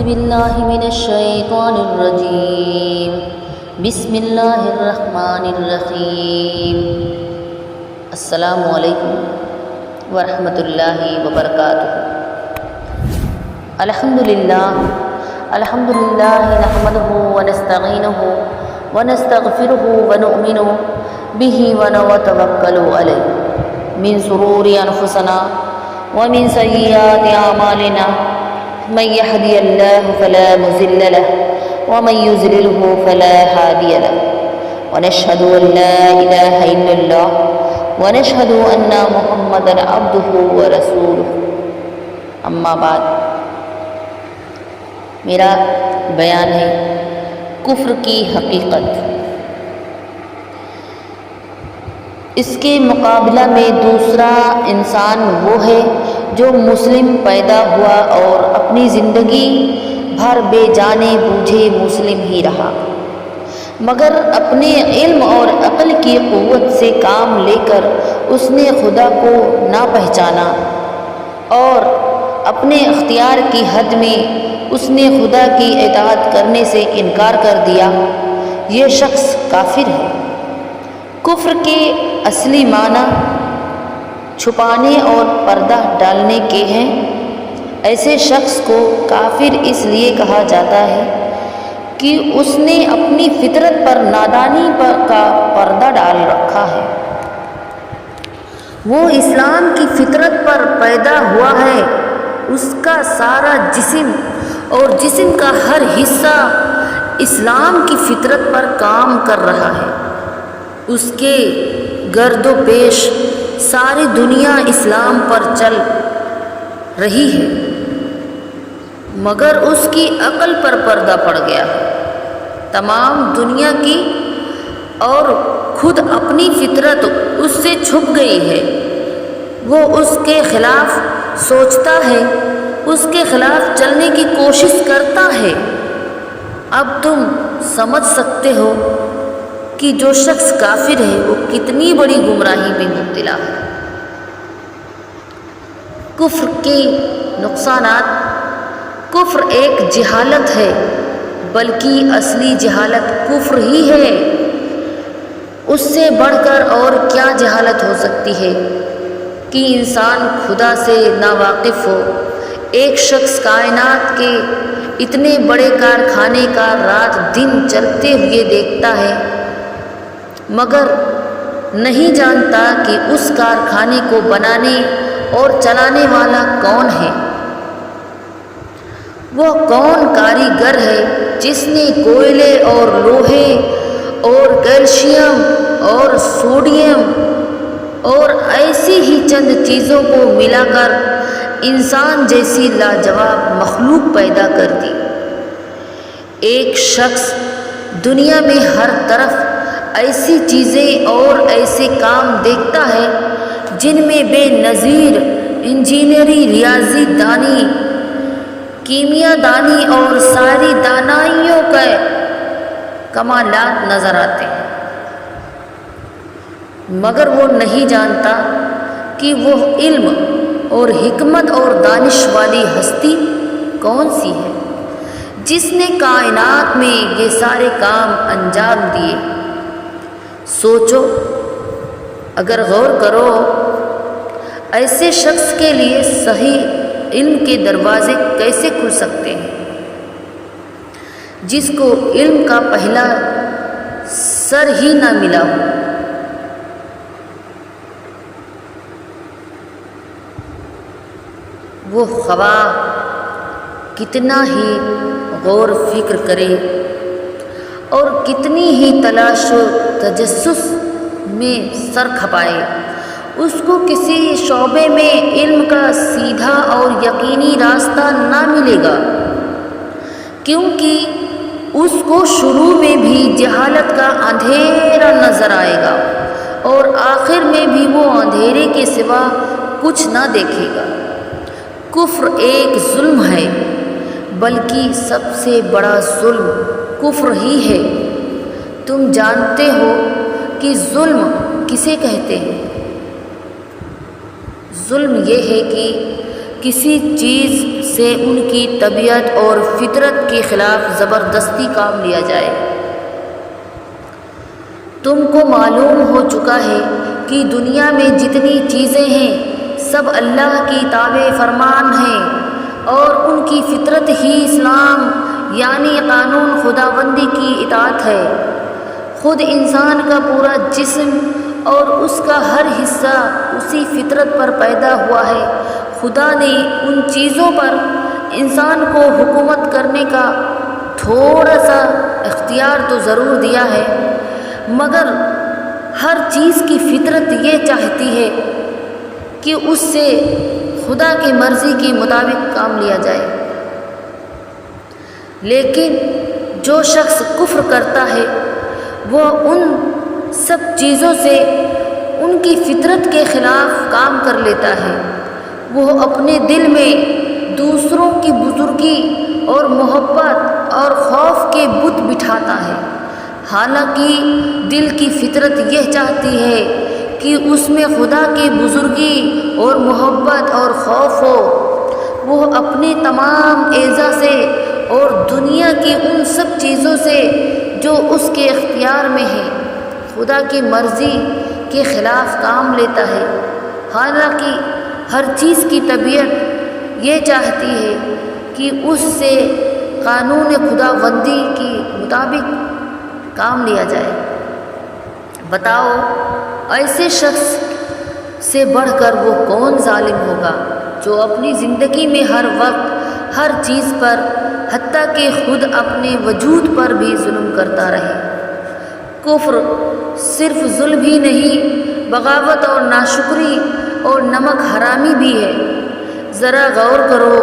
باللہ من الشیطان الرجیم بسم اللہ الرحمن الرحیم السلام علیکم ورحمۃ اللہ وبرکاتہ۔ الحمدللہ نحمدہ ونستعینہ ونستغفرہ ونؤمن بہ ونتوکل علیہ من شرور انفسنا ومن سیئات اعمالنا من يهدي الله فلا مضل له ومن يضلل فلا هادي له ونشهد ان لا اله الا الله ونشهد ان محمدا عبده ورسوله اما بعد۔ میرا بیان ہے کفر کی حقیقت۔ اس کے مقابلہ میں دوسرا انسان وہ ہے جو مسلم پیدا ہوا اور اپنی زندگی بھر بے جانے بوجھے مسلم ہی رہا، مگر اپنے علم اور عقل کی قوت سے کام لے کر اس نے خدا کو نہ پہچانا اور اپنے اختیار کی حد میں اس نے خدا کی اطاعت کرنے سے انکار کر دیا، یہ شخص کافر ہے۔ کفر کے اصلی معنی چھپانے اور پردہ ڈالنے کے ہیں۔ ایسے شخص کو کافر اس لیے کہا جاتا ہے کہ اس نے اپنی فطرت پر نادانی کا پردہ ڈال رکھا ہے۔ وہ اسلام کی فطرت پر پیدا ہوا ہے، اس کا سارا جسم اور جسم کا ہر حصہ اسلام کی فطرت پر کام کر رہا ہے، اس کے گرد و پیش ساری دنیا اسلام پر چل رہی ہے، مگر اس کی عقل پر پردہ پڑ گیا ہے۔ تمام دنیا کی اور خود اپنی فطرت اس سے چھپ گئی ہے، وہ اس کے خلاف سوچتا ہے، اس کے خلاف چلنے کی کوشش کرتا ہے۔ اب تم سمجھ سکتے ہو کہ جو شخص کافر ہے وہ کتنی بڑی گمراہی میں مبتلا ہے۔ کفر کے نقصانات۔ کفر ایک جہالت ہے، بلکہ اصلی جہالت کفر ہی ہے۔ اس سے بڑھ کر اور کیا جہالت ہو سکتی ہے کہ انسان خدا سے ناواقف ہو۔ ایک شخص کائنات کے اتنے بڑے کارخانے کا رات دن چلتے ہوئے دیکھتا ہے، مگر نہیں جانتا کہ اس کارخانے کو بنانے اور چلانے والا کون ہے۔ وہ کون کاریگر ہے جس نے کوئلے اور لوہے اور کیلشیم اور سوڈیم اور ایسی ہی چند چیزوں کو ملا کر انسان جیسی لاجواب مخلوق پیدا کر دی۔ ایک شخص دنیا میں ہر طرف ایسی چیزیں اور ایسے کام دیکھتا ہے جن میں بے نظیر انجینئری، ریاضی دانی، کیمیا دانی اور ساری دانائیوں کے کمالات نظر آتے ہیں، مگر وہ نہیں جانتا کہ وہ علم اور حکمت اور دانش والی ہستی کون سی ہے جس نے کائنات میں یہ سارے کام انجام دیے۔ سوچو، اگر غور کرو، ایسے شخص کے لیے صحیح علم کے دروازے کیسے کھل سکتے ہیں جس کو علم کا پہلا سر ہی نہ ملا ہو؟ وہ خواہ کتنا ہی غور فکر کرے اور کتنی ہی تلاش و تجسس میں سر کھپائے، اس کو کسی شعبے میں علم کا سیدھا اور یقینی راستہ نہ ملے گا، کیونکہ اس کو شروع میں بھی جہالت کا اندھیرا نظر آئے گا اور آخر میں بھی وہ اندھیرے کے سوا کچھ نہ دیکھے گا۔ کفر ایک ظلم ہے، بلکہ سب سے بڑا ظلم کفر ہی ہے۔ تم جانتے ہو کہ ظلم کسے کہتے ہیں؟ ظلم یہ ہے کہ کسی چیز سے ان کی طبیعت اور فطرت کے خلاف زبردستی کام لیا جائے۔ تم کو معلوم ہو چکا ہے کہ دنیا میں جتنی چیزیں ہیں سب اللہ کی تابع فرمان ہیں اور ان کی فطرت ہی اسلام یعنی قانون خداوندی کی اطاعت ہے۔ خود انسان کا پورا جسم اور اس کا ہر حصہ اسی فطرت پر پیدا ہوا ہے۔ خدا نے ان چیزوں پر انسان کو حکومت کرنے کا تھوڑا سا اختیار تو ضرور دیا ہے، مگر ہر چیز کی فطرت یہ چاہتی ہے کہ اس سے خدا کی مرضی کے مطابق کام لیا جائے۔ لیکن جو شخص کفر کرتا ہے وہ ان سب چیزوں سے ان کی فطرت کے خلاف کام کر لیتا ہے۔ وہ اپنے دل میں دوسروں کی بزرگی اور محبت اور خوف کے بت بٹھاتا ہے، حالانکہ دل کی فطرت یہ چاہتی ہے کہ اس میں خدا کی بزرگی اور محبت اور خوف ہو۔ وہ اپنے تمام اعضاء سے اور دنیا کی ان سب چیزوں سے جو اس کے اختیار میں ہے خدا کی مرضی کے خلاف کام لیتا ہے، حالانکہ ہر چیز کی طبیعت یہ چاہتی ہے کہ اس سے قانون خداوندی کے مطابق کام لیا جائے۔ بتاؤ ایسے شخص سے بڑھ کر وہ کون ظالم ہوگا جو اپنی زندگی میں ہر وقت ہر چیز پر حتیٰ کہ خود اپنے وجود پر بھی ظلم کرتا رہے۔ کفر صرف ظلم ہی نہیں، بغاوت اور ناشکری اور نمک حرامی بھی ہے۔ ذرا غور کرو،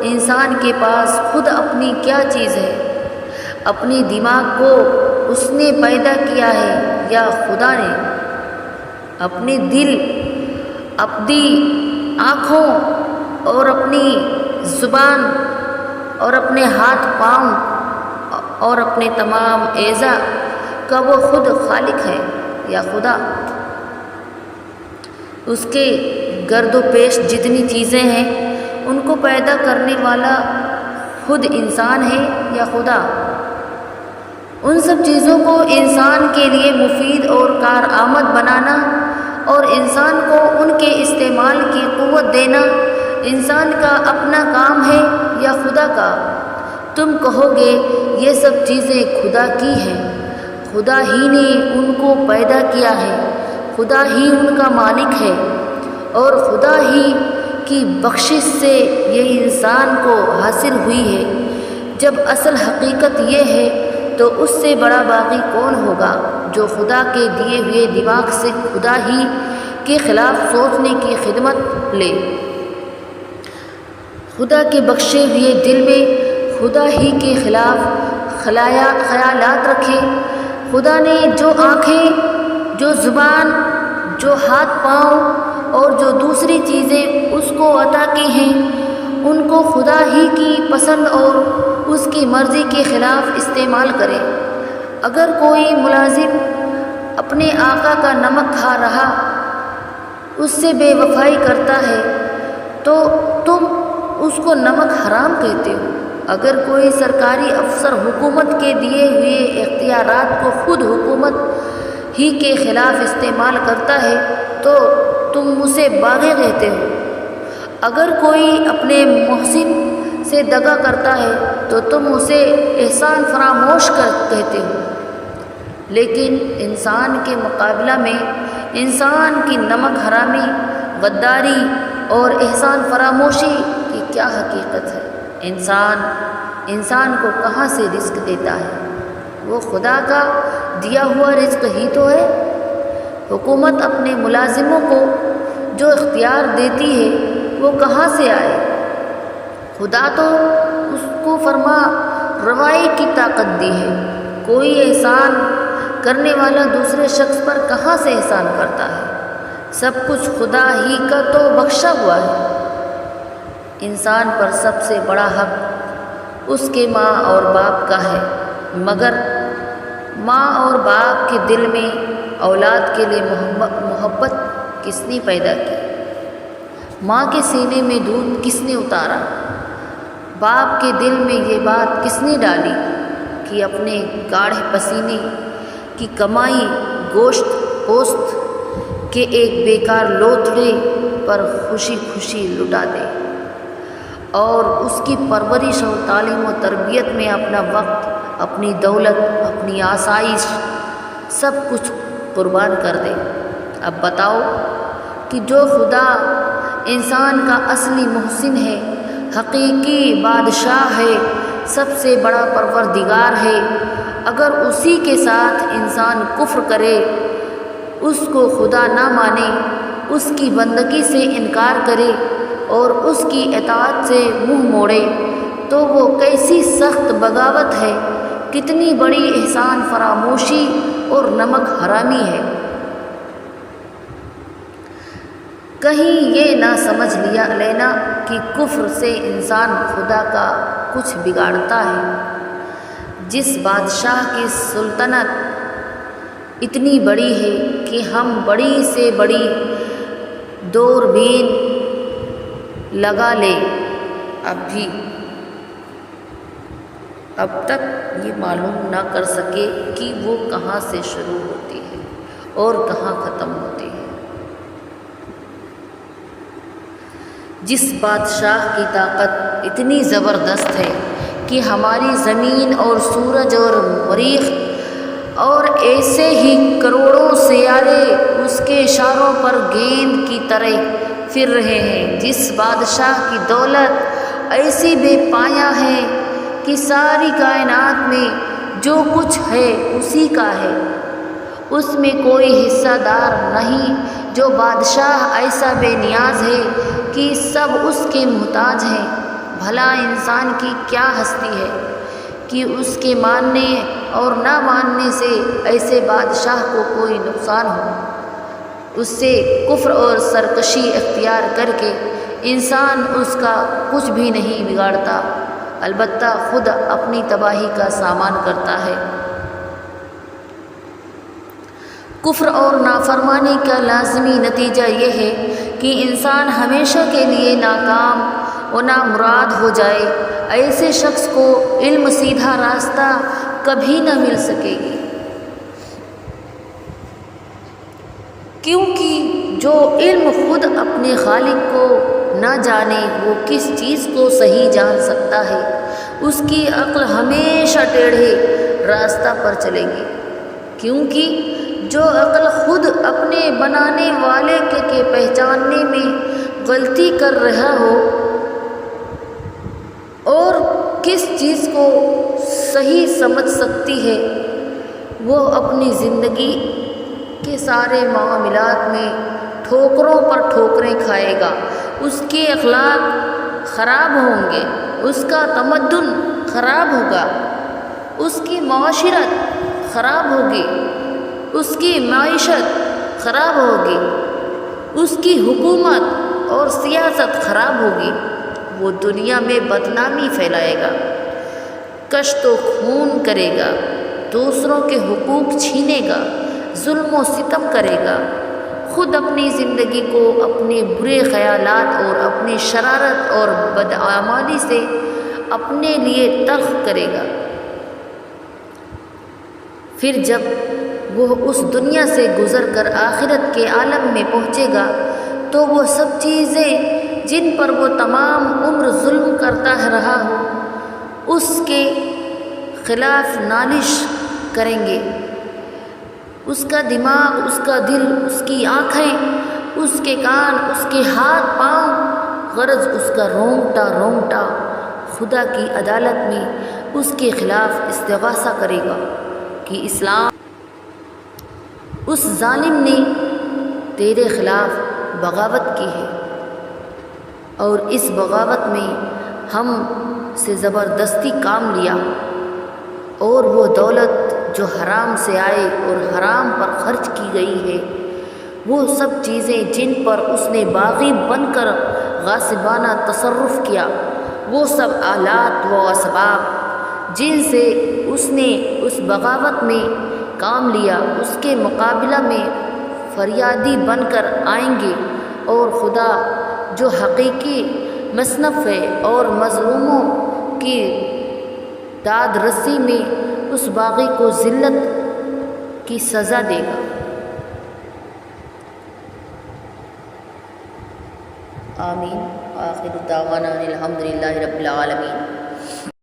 انسان کے پاس خود اپنی کیا چیز ہے؟ اپنے دماغ کو اس نے پیدا کیا ہے یا خدا نے؟ اپنے دل، اپنی آنکھوں اور اپنی زبان اور اپنے ہاتھ پاؤں اور اپنے تمام اعضاء کا وہ خود خالق ہے یا خدا؟ اس کے گرد و پیش جتنی چیزیں ہیں ان کو پیدا کرنے والا خود انسان ہے یا خدا؟ ان سب چیزوں کو انسان کے لیے مفید اور کارآمد بنانا اور انسان کو ان کے استعمال کی قوت دینا انسان کا اپنا کام ہے یا خدا کا؟ تم کہو گے یہ سب چیزیں خدا کی ہیں، خدا ہی نے ان کو پیدا کیا ہے، خدا ہی ان کا مالک ہے اور خدا ہی کی بخشش سے یہ انسان کو حاصل ہوئی ہے۔ جب اصل حقیقت یہ ہے تو اس سے بڑا باغی کون ہوگا جو خدا کے دیے ہوئے دماغ سے خدا ہی کے خلاف سوچنے کی خدمت لے، خدا کے بخشے ہوئے دل میں خدا ہی کے خلاف خیالات رکھے۔ خدا نے جو آنکھیں، جو زبان، جو ہاتھ پاؤں اور جو دوسری چیزیں اس کو عطا کی ہیں ان کو خدا ہی کی پسند اور اس کی مرضی کے خلاف استعمال کرے۔ اگر کوئی ملازم اپنے آقا کا نمک کھا رہا اس سے بے وفائی کرتا ہے تو تم اس کو نمک حرام کہتے ہو۔ اگر کوئی سرکاری افسر حکومت کے دیے ہوئے اختیارات کو خود حکومت ہی کے خلاف استعمال کرتا ہے تو تم اسے باغی کہتے ہو۔ اگر کوئی اپنے محسن سے دغا کرتا ہے تو تم اسے احسان فراموش کہتے ہو۔ لیکن انسان کے مقابلہ میں انسان کی نمک حرامی، غداری اور احسان فراموشی کی کیا حقیقت ہے؟ انسان کو کہاں سے رزق دیتا ہے؟ وہ خدا کا دیا ہوا رزق ہی تو ہے۔ حکومت اپنے ملازموں کو جو اختیار دیتی ہے وہ کہاں سے آئے؟ خدا تو اس کو فرما روائی کی طاقت دی ہے۔ کوئی احسان کرنے والا دوسرے شخص پر کہاں سے احسان کرتا ہے؟ سب کچھ خدا ہی کا تو بخشا ہوا ہے۔ انسان پر سب سے بڑا حق اس کے ماں اور باپ کا ہے، مگر ماں اور باپ کے دل میں اولاد کے لیے محبت کس نے پیدا کی؟ ماں کے سینے میں دودھ کس نے اتارا؟ باپ کے دل میں یہ بات کس نے ڈالی کہ اپنے گاڑھے پسینے کی کمائی گوشت پوست کے ایک بیکار لوتھڑے پر خوشی خوشی لٹا دے اور اس کی پرورش اور تعلیم و تربیت میں اپنا وقت، اپنی دولت، اپنی آسائش سب کچھ قربان کر دے؟ اب بتاؤ کہ جو خدا انسان کا اصلی محسن ہے، حقیقی بادشاہ ہے، سب سے بڑا پروردگار ہے، اگر اسی کے ساتھ انسان کفر کرے، اس کو خدا نہ مانے، اس کی بندگی سے انکار کرے اور اس کی اطاعت سے منہ موڑے، تو وہ کیسی سخت بغاوت ہے، کتنی بڑی احسان فراموشی اور نمک حرامی ہے۔ کہیں یہ نہ سمجھ لینا کہ کفر سے انسان خدا کا کچھ بگاڑتا ہے۔ جس بادشاہ کی سلطنت اتنی بڑی ہے کہ ہم بڑی سے بڑی دوربین لگا لیں، اب تک یہ معلوم نہ کر سکے کہ وہ کہاں سے شروع ہوتی ہے اور کہاں ختم ہوتی ہے۔ جس بادشاہ کی طاقت اتنی زبردست ہے کہ ہماری زمین اور سورج اور مریخ اور ایسے ہی کروڑوں سیارے اس کے اشاروں پر گیند کی طرح پھر رہے ہیں، جس بادشاہ کی دولت ایسی بے پایہ ہے کہ ساری کائنات میں جو کچھ ہے اسی کا ہے، اس میں کوئی حصہ دار نہیں، جو بادشاہ ایسا بے نیاز ہے کہ سب اس کے محتاج ہیں، بھلا انسان کی کیا ہستی ہے کہ اس کے ماننے اور نہ ماننے سے ایسے بادشاہ کو کوئی نقصان ہو۔ اس سے کفر اور سرکشی اختیار کر کے انسان اس کا کچھ بھی نہیں بگاڑتا، البتہ خود اپنی تباہی کا سامان کرتا ہے۔ کفر اور نافرمانی کا لازمی نتیجہ یہ ہے کہ انسان ہمیشہ کے لیے ناکام و نامراد ہو جائے۔ ایسے شخص کو علم سیدھا راستہ کبھی نہ مل سکے گی، کیونکہ جو علم خود اپنے خالق کو نہ جانے وہ کس چیز کو صحیح جان سکتا ہے؟ اس کی عقل ہمیشہ ٹیڑھے راستہ پر چلے گی، کیونکہ جو عقل خود اپنے بنانے والے کے پہچاننے میں غلطی کر رہا ہو اور کس چیز کو صحیح سمجھ سکتی ہے، وہ اپنی زندگی کے سارے معاملات میں ٹھوکروں پر ٹھوکریں کھائے گا، اس کے اخلاق خراب ہوں گے، اس کا تمدن خراب ہوگا، اس کی معاشرت خراب ہوگی، اس کی معیشت خراب ہوگی، اس کی حکومت اور سیاست خراب ہوگی، وہ دنیا میں بدنامی پھیلائے گا، کشت و خون کرے گا، دوسروں کے حقوق چھینے گا، ظلم و ستم کرے گا، خود اپنی زندگی کو اپنے برے خیالات اور اپنی شرارت اور بدعمالی سے اپنے لیے تلخ کرے گا۔ پھر جب وہ اس دنیا سے گزر کر آخرت کے عالم میں پہنچے گا تو وہ سب چیزیں جن پر وہ تمام عمر ظلم کرتا رہا ہو اس کے خلاف نالش کریں گے، اس کا دماغ، اس کا دل، اس کی آنکھیں، اس کے کان، اس کے ہاتھ پاؤں، غرض اس کا رونگٹا رونگٹا خدا کی عدالت میں اس کے خلاف استغاثہ کرے گا کہ اسلام اس ظالم نے تیرے خلاف بغاوت کی ہے اور اس بغاوت میں ہم سے زبردستی کام لیا، اور وہ دولت جو حرام سے آئے اور حرام پر خرچ کی گئی ہے، وہ سب چیزیں جن پر اس نے باغی بن کر غاصبانہ تصرف کیا، وہ سب آلات و اسباب جن سے اس نے اس بغاوت میں کام لیا، اس کے مقابلہ میں فریادی بن کر آئیں گے، اور خدا جو حقیقی مصنف ہے اور مظلوموں کی داد رسی میں اس باغی کو ذلت کی سزا دے گا۔ آمین۔ آخر دعوانا الحمدللہ رب العالمین۔